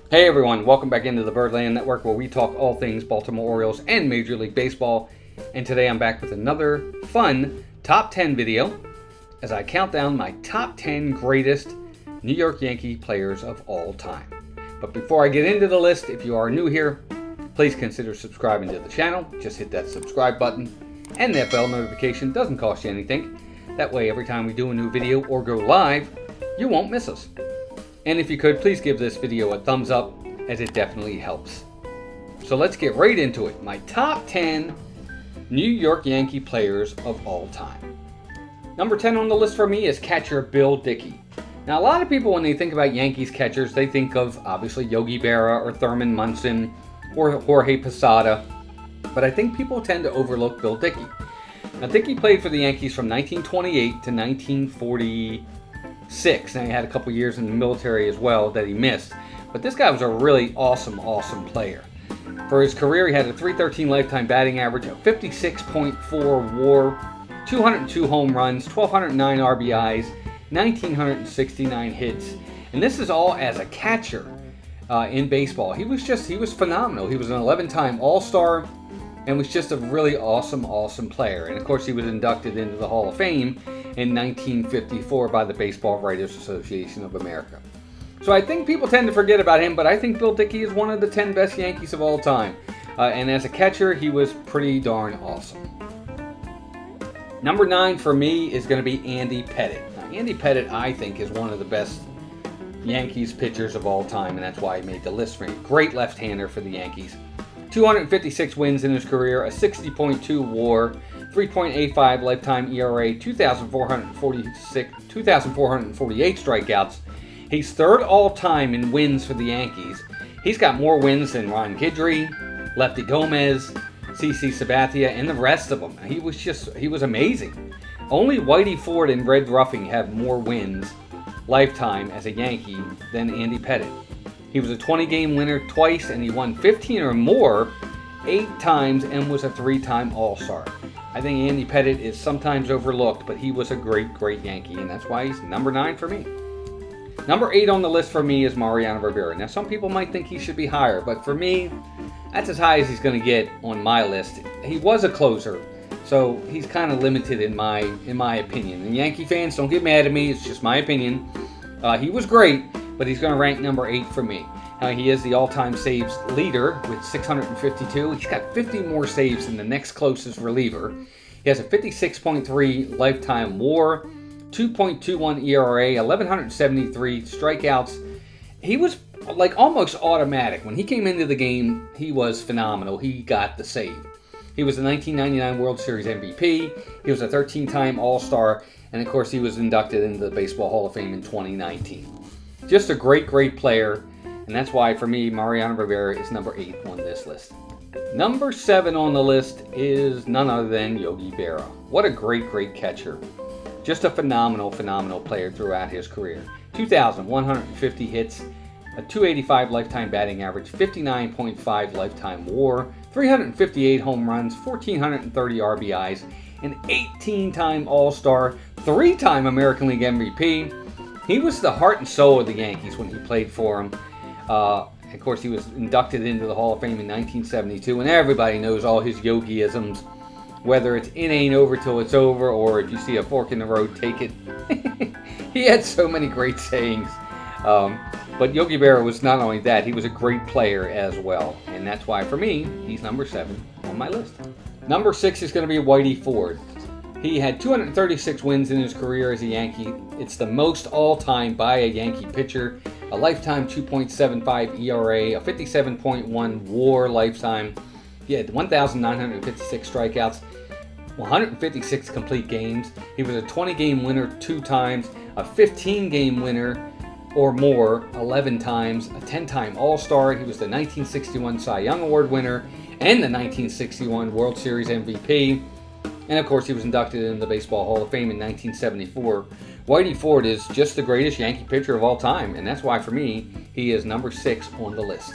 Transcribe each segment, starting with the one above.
Hey everyone, welcome back into the Birdland Network where we talk all things Baltimore Orioles and Major League Baseball. And today I'm back with another fun top 10 video as I count down my top 10 greatest New York Yankee players of all time. But before I get into the list, if you are new here, please consider subscribing to the channel. Just hit that subscribe button and that bell notification. Doesn't cost you anything. That way every time we do a new video or go live, you won't miss us. And if you could, please give this video a thumbs up, as it definitely helps. So let's get right into it. My top 10 New York Yankee players of all time. Number 10 on the list for me is catcher Bill Dicky. Now, a lot of people, when they think about Yankees catchers, they think of obviously Yogi Berra or Thurman Munson or Jorge Posada. But I think people tend to overlook Bill Dicky. Now, Dicky played for the Yankees from 1928 to 1946. And he had a couple years in the military as well that he missed. But this guy was a really awesome player. For his career, he had a .313 lifetime batting average, a 56.4 WAR, 202 home runs, 1,209 RBIs, 1,969 hits. And this is all as a catcher in baseball. He was phenomenal. He was an 11-time All-Star and was just a really awesome player. And of course, he was inducted into the Hall of Fame in 1954 by the Baseball Writers Association of America. So I think people tend to forget about him, but I think Bill Dicky is one of the 10 best Yankees of all time. And as a catcher, he was pretty darn awesome. Number 9 for me is going to be Andy Pettit. Now, Andy Pettit, I think, is one of the best Yankees pitchers of all time, and that's why he made the list for me. Great left-hander for the Yankees. 256 wins in his career, a 60.2 WAR, 3.85 lifetime ERA, 2,448 strikeouts. He's third all-time in wins for the Yankees. He's got more wins than Ron Gehrig, Lefty Gomez, CC Sabathia, and the rest of them. He was amazing. Only Whitey Ford and Red Ruffing have more wins lifetime as a Yankee than Andy Pettit. He was a 20-game winner twice, and he won 15 or more 8 times and was a 3-time All-Star. I think Andy Pettit is sometimes overlooked, but he was a great Yankee, and that's why he's number 9 for me. Number 8 on the list for me is Mariano Rivera. Now, some people might think he should be higher, but for me, that's as high as he's going to get on my list. He was a closer, so he's kind of limited in my opinion. And Yankee fans, don't get mad at me. It's just my opinion. He was great, but he's going to rank number 8 for me. He is the all-time saves leader with 652. He's got 50 more saves than the next closest reliever. He has a 56.3 lifetime WAR, 2.21 ERA, 1,173 strikeouts. He was like almost automatic. When he came into the game, he was phenomenal. He got the save. He was the 1999 World Series MVP. He was a 13-time All-Star. And of course, he was inducted into the Baseball Hall of Fame in 2019. Just a great player. And that's why, for me, Mariano Rivera is number 8 on this list. Number 7 on the list is none other than Yogi Berra. What a great catcher. Just a phenomenal player throughout his career. 2,150 hits, a .285 lifetime batting average, 59.5 lifetime WAR, 358 home runs, 1,430 RBIs, an 18-time All-Star, 3-time American League MVP. He was the heart and soul of the Yankees when he played for them. Of course, he was inducted into the Hall of Fame in 1972, and everybody knows all his Yogi-isms. Whether it's "it ain't over till it's over," or if you see a fork in the road, take it. He had so many great sayings. But Yogi Berra was not only that, he was a great player as well. And that's why, for me, he's number 7 on my list. Number 6 is going to be Whitey Ford. He had 236 wins in his career as a Yankee. It's the most all-time by a Yankee pitcher. A lifetime 2.75 ERA, a 57.1 WAR lifetime. He had 1,956 strikeouts, 156 complete games. He was a 20-game winner 2 times, a 15-game winner or more 11 times, a 10-time All-Star. He was the 1961 Cy Young Award winner and the 1961 World Series MVP. And of course, he was inducted into the Baseball Hall of Fame in 1974. Whitey Ford is just the greatest Yankee pitcher of all time, and that's why, for me, he is number 6 on the list.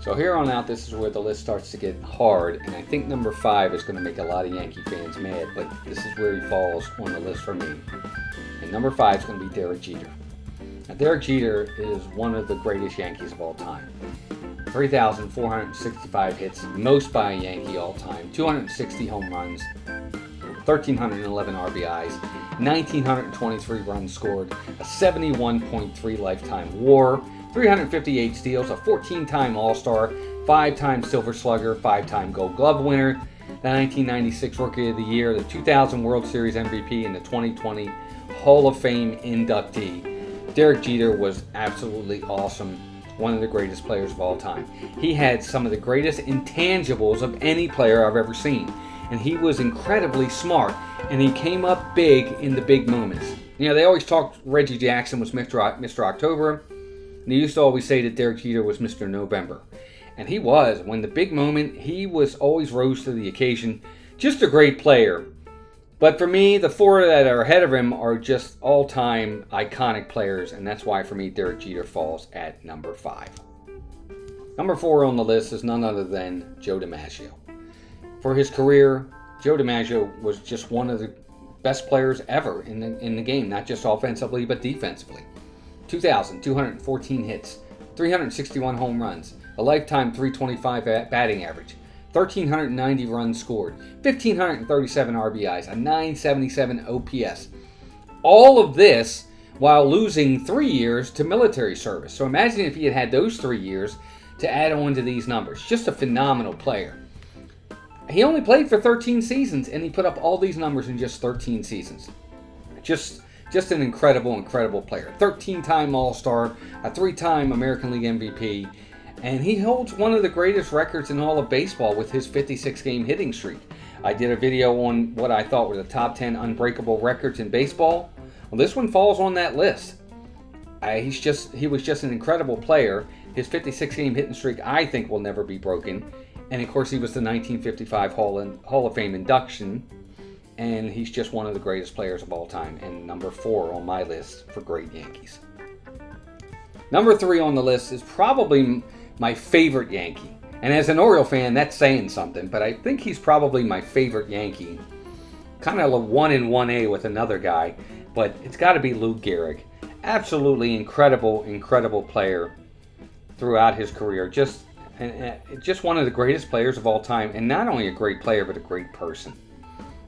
So here on out, this is where the list starts to get hard, and I think number 5 is going to make a lot of Yankee fans mad, but this is where he falls on the list for me. And number 5 is going to be Derek Jeter. Now, Derek Jeter is one of the greatest Yankees of all time. 3,465 hits, most by a Yankee all time, 260 home runs, 1,311 RBIs, 1,923 runs scored, a 71.3 lifetime WAR, 358 steals, a 14-time All-Star, 5-time Silver Slugger, 5-time Gold Glove winner, the 1996 Rookie of the Year, the 2000 World Series MVP, and the 2020 Hall of Fame inductee. Derek Jeter was absolutely awesome, one of the greatest players of all time. He had some of the greatest intangibles of any player I've ever seen, and he was incredibly smart, and he came up big in the big moments. You know, they always talked Reggie Jackson was Mr. October, and they used to always say that Derek Jeter was Mr. November. And he was. When the big moment, he was always rose to the occasion. Just a great player. But for me, the four that are ahead of him are just all-time iconic players, and that's why for me Derek Jeter falls at number 5. Number 4 on the list is none other than Joe DiMaggio. For his career, Joe DiMaggio was just one of the best players ever in the game, not just offensively but defensively. 2,214 hits, 361 home runs, a lifetime .325 batting average, 1,390 runs scored, 1,537 RBIs, a .977 OPS. All of this while losing 3 years to military service. So imagine if he had had those 3 years to add on to these numbers. Just a phenomenal player. He only played for 13 seasons, and he put up all these numbers in just 13 seasons. Just an incredible player. 13-time All-Star, a 3-time American League MVP, and he holds one of the greatest records in all of baseball with his 56-game hitting streak. I did a video on what I thought were the top 10 unbreakable records in baseball. Well, this one falls on that list. He was just an incredible player. His 56-game hitting streak, I think, will never be broken. And of course, he was the 1955 Hall of Fame induction. And he's just one of the greatest players of all time, and number 4 on my list for great Yankees. Number 3 on the list is probably my favorite Yankee. And as an Oriole fan, that's saying something, but I think he's probably my favorite Yankee. Kind of a 1 and 1A with another guy, but it's got to be Lou Gehrig. Absolutely incredible player throughout his career. Just one of the greatest players of all time, and not only a great player, but a great person,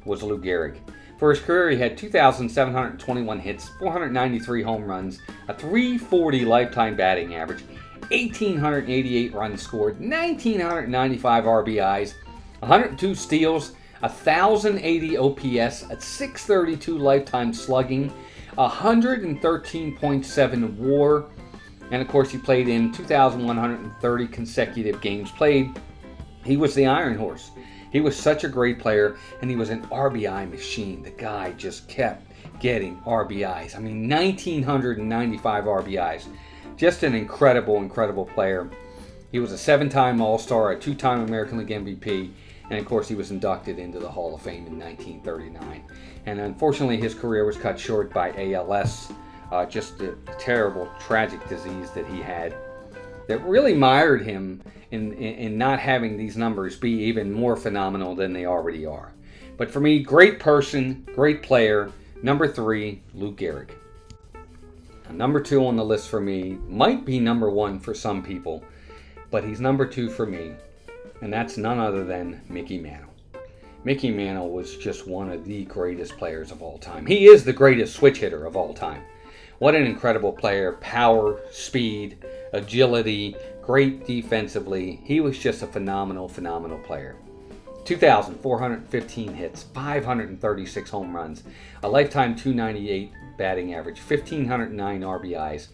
was Lou Gehrig. For his career, he had 2,721 hits, 493 home runs, a .340 lifetime batting average, 1,888 runs scored, 1,995 RBIs, 102 steals, 1,080 OPS, a .632 lifetime slugging, 113.7 WAR, and of course he played in 2,130 consecutive games played. He was the Iron Horse. He was such a great player, and he was an RBI machine. The guy just kept getting RBIs. I mean, 1,995 RBIs. Just an incredible player. He was a 7-time All-Star, a 2-time American League MVP, and of course he was inducted into the Hall of Fame in 1939. And unfortunately, his career was cut short by ALS, just a terrible, tragic disease that he had that really mired him in not having these numbers be even more phenomenal than they already are. But for me, great person, great player. Number 3, Lou Gehrig. Now, number 2 on the list for me might be number 1 for some people, but he's number 2 for me, and that's none other than Mickey Mantle. Mickey Mantle was just one of the greatest players of all time. He is the greatest switch hitter of all time. What an incredible player. Power, speed, agility, great defensively. He was just a phenomenal player. 2,415 hits, 536 home runs, a lifetime .298 batting average, 1,509 RBIs,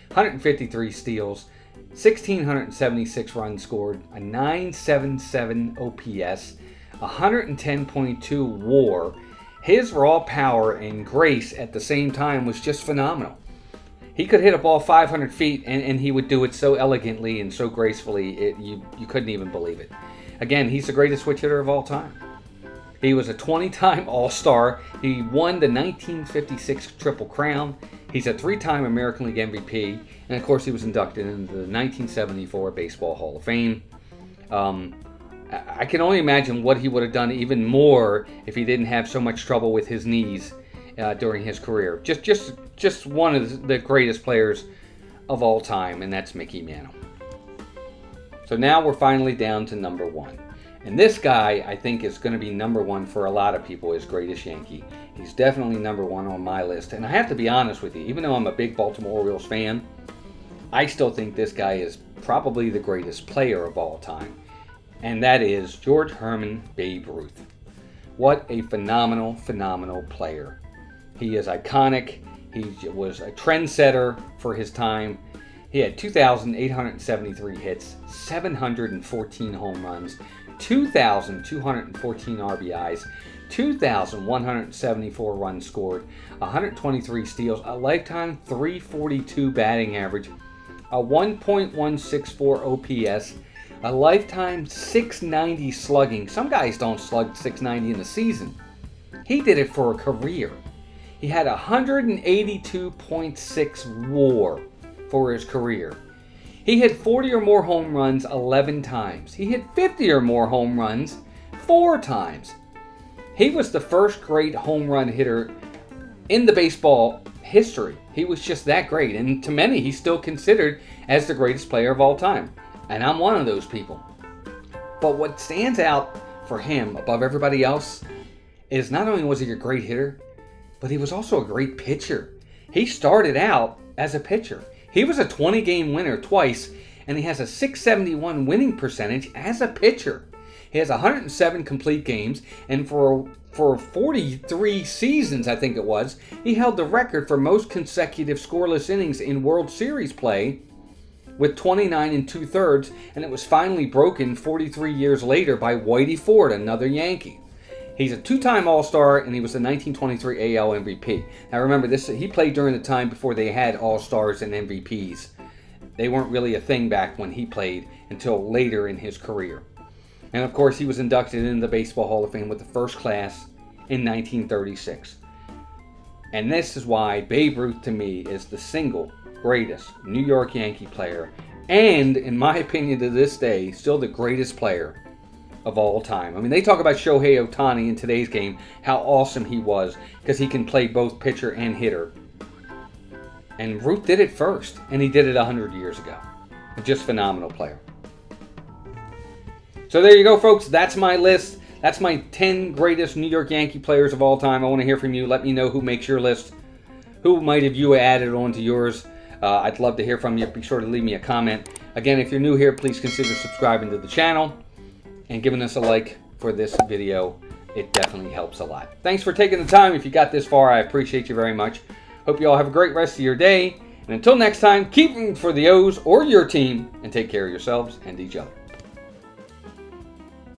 153 steals, 1,676 runs scored, a .977 OPS, 110.2 WAR. His raw power and grace at the same time was just phenomenal. He could hit a ball 500 feet, and he would do it so elegantly and so gracefully, you couldn't even believe it. Again, he's the greatest switch hitter of all time. He was a 20-time All-Star. He won the 1956 Triple Crown. He's a 3-time American League MVP. And, of course, he was inducted into the 1974 Baseball Hall of Fame. I can only imagine what he would have done even more if he didn't have so much trouble with his knees during his career. Just one of the greatest players of all time, and that's Mickey Mantle. So now we're finally down to number 1. And this guy, I think, is going to be number 1 for a lot of people as greatest Yankee. He's definitely number 1 on my list. And I have to be honest with you, even though I'm a big Baltimore Orioles fan, I still think this guy is probably the greatest player of all time. And that is George Herman Babe Ruth. What a phenomenal, phenomenal player. He is iconic. He was a trendsetter for his time. He had 2,873 hits, 714 home runs, 2,214 RBIs, 2,174 runs scored, 123 steals, a lifetime 342 batting average, a 1.164 OPS, a lifetime 690 slugging. Some guys don't slug 690 in the season. He did it for a career. He had 182.6 WAR for his career. He hit 40 or more home runs 11 times. He hit 50 or more home runs 4 times. He was the first great home run hitter in the baseball history. He was just that great, and to many, he's still considered as the greatest player of all time. And I'm one of those people. But what stands out for him above everybody else is not only was he a great hitter, but he was also a great pitcher. He started out as a pitcher. He was a 20-game winner twice, and he has a .671 winning percentage as a pitcher. He has 107 complete games, and for 43 seasons, I think it was, he held the record for most consecutive scoreless innings in World Series play with 29 2/3, and it was finally broken 43 years later by Whitey Ford, another Yankee. He's a 2-time All-Star, and he was the 1923 AL MVP. Now remember, he played during the time before they had All-Stars and MVPs. They weren't really a thing back when he played until later in his career. And of course, he was inducted into the Baseball Hall of Fame with the first class in 1936. And this is why Babe Ruth, to me, is the single greatest New York Yankee player, and, in my opinion to this day, still the greatest player of all time. I mean, they talk about Shohei Ohtani in today's game, how awesome he was, because he can play both pitcher and hitter. And Ruth did it first, and he did it 100 years ago. Just phenomenal player. So there you go, folks. That's my list. That's my 10 greatest New York Yankee players of all time. I want to hear from you. Let me know who makes your list. Who might have you added on to yours? I'd love to hear from you. Be sure to leave me a comment. Again, if you're new here, please consider subscribing to the channel and giving us a like for this video. It definitely helps a lot. Thanks for taking the time. If you got this far, I appreciate you very much. Hope you all have a great rest of your day. And until next time, keep rooting for the O's or your team, and take care of yourselves and each other.